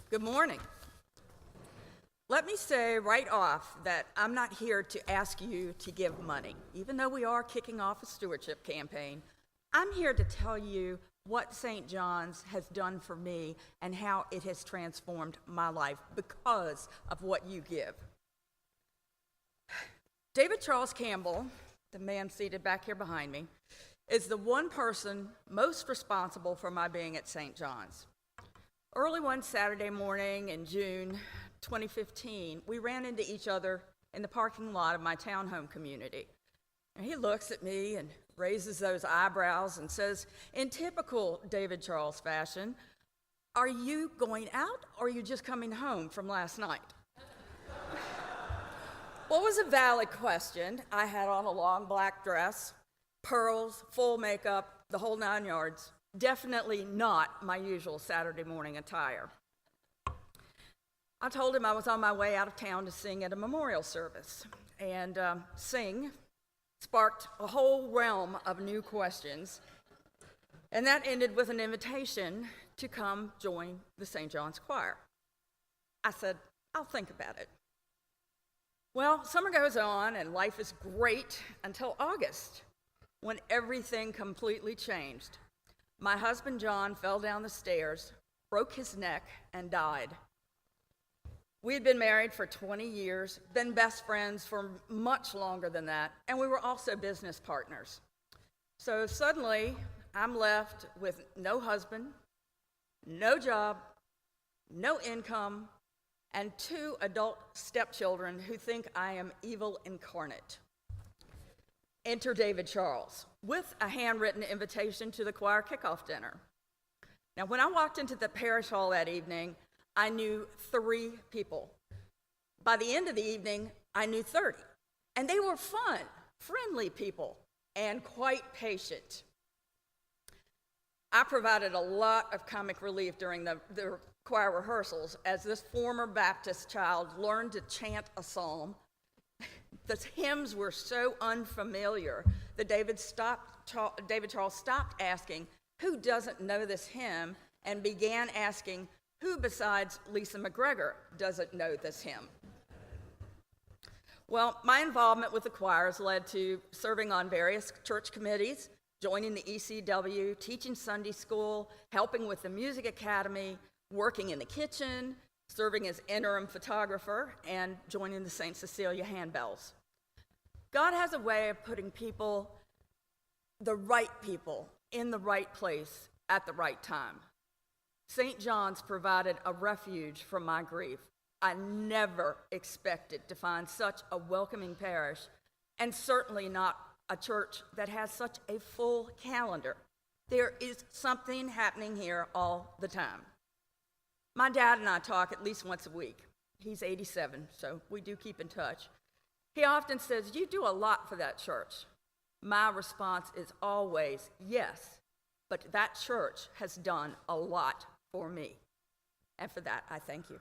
Good morning. Let me say right off that I'm not here to ask you to give money. Even though we are kicking off a stewardship campaign, I'm here to tell you what St. John's has done for me and how it has transformed my life because of what you give. David Charles Campbell, the man seated back here behind me, is the one person most responsible for my being at St. John's. Early one Saturday morning in June 2015, we ran into each other in the parking lot of my townhome community. And he looks at me and raises those eyebrows and says, in typical David Charles fashion, "Are you going out or are you just coming home from last night?" Well, it was a valid question. I had on a long black dress, pearls, full makeup, the whole 9 yards. Definitely not my usual Saturday morning attire. I told him I was on my way out of town to sing at a memorial service, and sing sparked a whole realm of new questions, and that ended with an invitation to come join the St. John's Choir. I said, I'll think about it. Well, summer goes on, and life is great until August, when everything completely changed. My husband, John, fell down the stairs, broke his neck, and died. We had been married for 20 years, been best friends for much longer than that, and we were also business partners. So suddenly, I'm left with no husband, no job, no income, and 2 adult stepchildren who think I am evil incarnate. Enter David Charles with a handwritten invitation to the choir kickoff dinner. Now, when I walked into the parish hall that evening, I knew 3 people. By the end of the evening, I knew 30. And they were fun, friendly people, and quite patient. I provided a lot of comic relief during the choir rehearsals as this former Baptist child learned to chant a psalm. The hymns were so unfamiliar that David Charles stopped asking, "Who doesn't know this hymn?" and began asking, "Who besides Leesa McGregor doesn't know this hymn?" Well, my involvement with the choirs led to serving on various church committees, joining the ECW, teaching Sunday school, helping with the music academy, working in the kitchen, serving as interim photographer, and joining the St. Cecilia Handbells. God has a way of putting people, the right people, in the right place at the right time. St. John's provided a refuge from my grief. I never expected to find such a welcoming parish, and certainly not a church that has such a full calendar. There is something happening here all the time. My dad and I talk at least once a week. He's 87, so we do keep in touch. He often says, "You do a lot for that church." My response is always, yes, but that church has done a lot for me. And for that, I thank you.